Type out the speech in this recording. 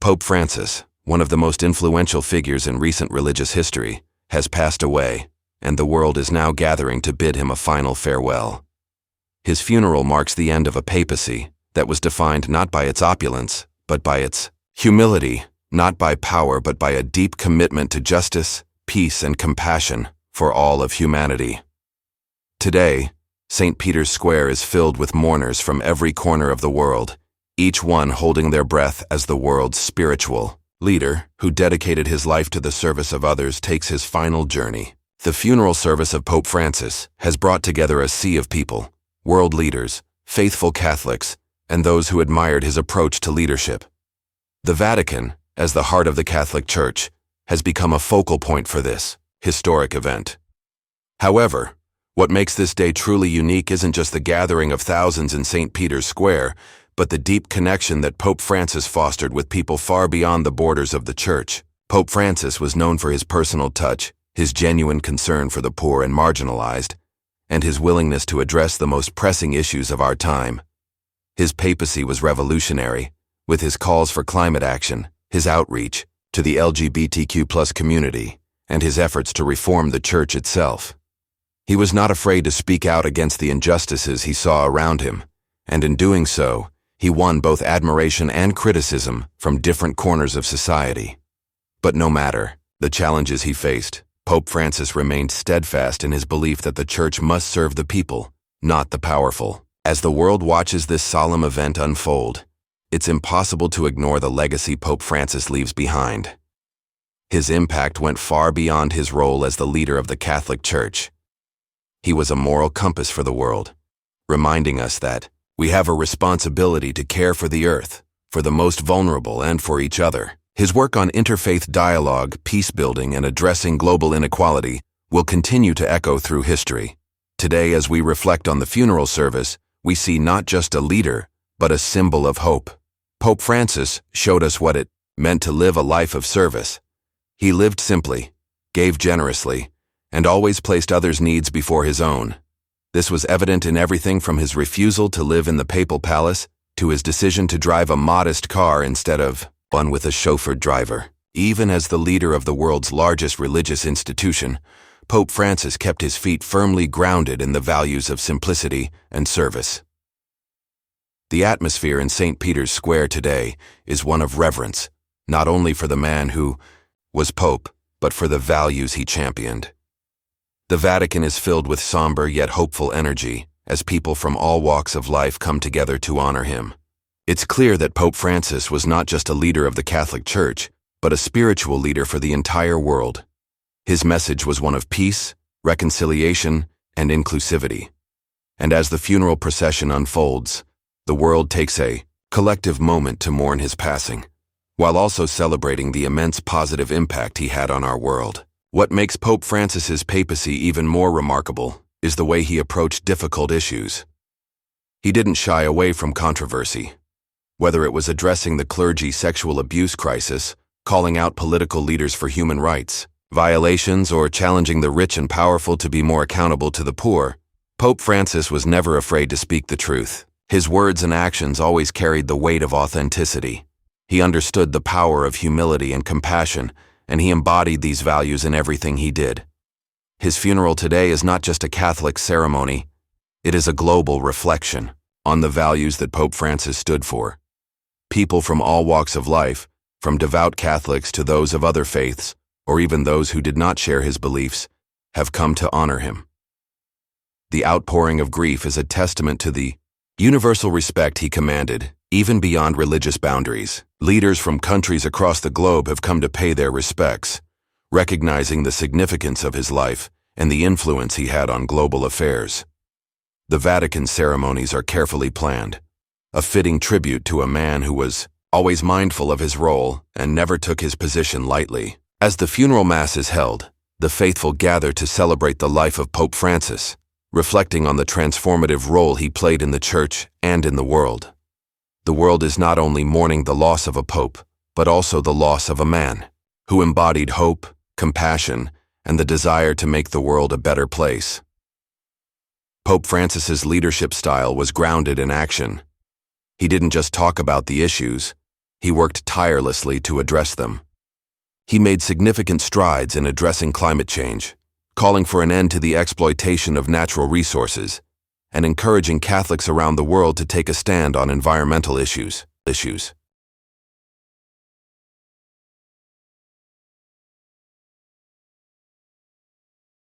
Pope Francis, one of the most influential figures in recent religious history, has passed away, and the world is now gathering to bid him a final farewell. His funeral marks the end of a papacy that was defined not by its opulence, but by its humility, not by power, but by a deep commitment to justice, peace, and compassion for all of humanity. Today, St. Peter's Square is filled with mourners from every corner of the world, each one holding their breath as the world's spiritual leader, who dedicated his life to the service of others, takes his final journey. The funeral service of Pope Francis has brought together a sea of people, world leaders, faithful Catholics, and those who admired his approach to leadership. The Vatican, as the heart of the Catholic Church, has become a focal point for this historic event. However, what makes this day truly unique isn't just the gathering of thousands in St. Peter's Square, but the deep connection that Pope Francis fostered with people far beyond the borders of the Church. Pope Francis was known for his personal touch, his genuine concern for the poor and marginalized, and his willingness to address the most pressing issues of our time. His papacy was revolutionary, with his calls for climate action, his outreach to the LGBTQ+ community, and his efforts to reform the Church itself. He was not afraid to speak out against the injustices he saw around him, and in doing so, he won both admiration and criticism from different corners of society. But no matter the challenges he faced, Pope Francis remained steadfast in his belief that the Church must serve the people, not the powerful. As the world watches this solemn event unfold, it's impossible to ignore the legacy Pope Francis leaves behind. His impact went far beyond his role as the leader of the Catholic Church. He was a moral compass for the world, reminding us that we have a responsibility to care for the earth, for the most vulnerable, and for each other. His work on interfaith dialogue, peace-building, and addressing global inequality will continue to echo through history. Today, as we reflect on the funeral service, we see not just a leader, but a symbol of hope. Pope Francis showed us what it meant to live a life of service. He lived simply, gave generously, and always placed others' needs before his own. This was evident in everything from his refusal to live in the papal palace to his decision to drive a modest car instead of one with a chauffeured driver. Even as the leader of the world's largest religious institution, Pope Francis kept his feet firmly grounded in the values of simplicity and service. The atmosphere in St. Peter's Square today is one of reverence, not only for the man who was Pope, but for the values he championed. The Vatican is filled with somber yet hopeful energy as people from all walks of life come together to honor him. It's clear that Pope Francis was not just a leader of the Catholic Church, but a spiritual leader for the entire world. His message was one of peace, reconciliation, and inclusivity. And as the funeral procession unfolds, the world takes a collective moment to mourn his passing, while also celebrating the immense positive impact he had on our world. What makes Pope Francis's papacy even more remarkable is the way he approached difficult issues. He didn't shy away from controversy. Whether it was addressing the clergy sexual abuse crisis, calling out political leaders for human rights violations, or challenging the rich and powerful to be more accountable to the poor, Pope Francis was never afraid to speak the truth. His words and actions always carried the weight of authenticity. He understood the power of humility and compassion, and he embodied these values in everything he did. His funeral today is not just a Catholic ceremony, it is a global reflection on the values that Pope Francis stood for. People from all walks of life, from devout Catholics to those of other faiths, or even those who did not share his beliefs, have come to honor him. The outpouring of grief is a testament to the universal respect he commanded, even beyond religious boundaries. Leaders from countries across the globe have come to pay their respects, recognizing the significance of his life and the influence he had on global affairs. The Vatican ceremonies are carefully planned, a fitting tribute to a man who was always mindful of his role and never took his position lightly. As the funeral mass is held, the faithful gather to celebrate the life of Pope Francis, reflecting on the transformative role he played in the Church and in the world. The world is not only mourning the loss of a pope, but also the loss of a man who embodied hope, compassion, and the desire to make the world a better place. Pope Francis's leadership style was grounded in action. He didn't just talk about the issues, He worked tirelessly to address them. He made significant strides in addressing climate change, calling for an end to the exploitation of natural resources, and encouraging Catholics around the world to take a stand on environmental issues.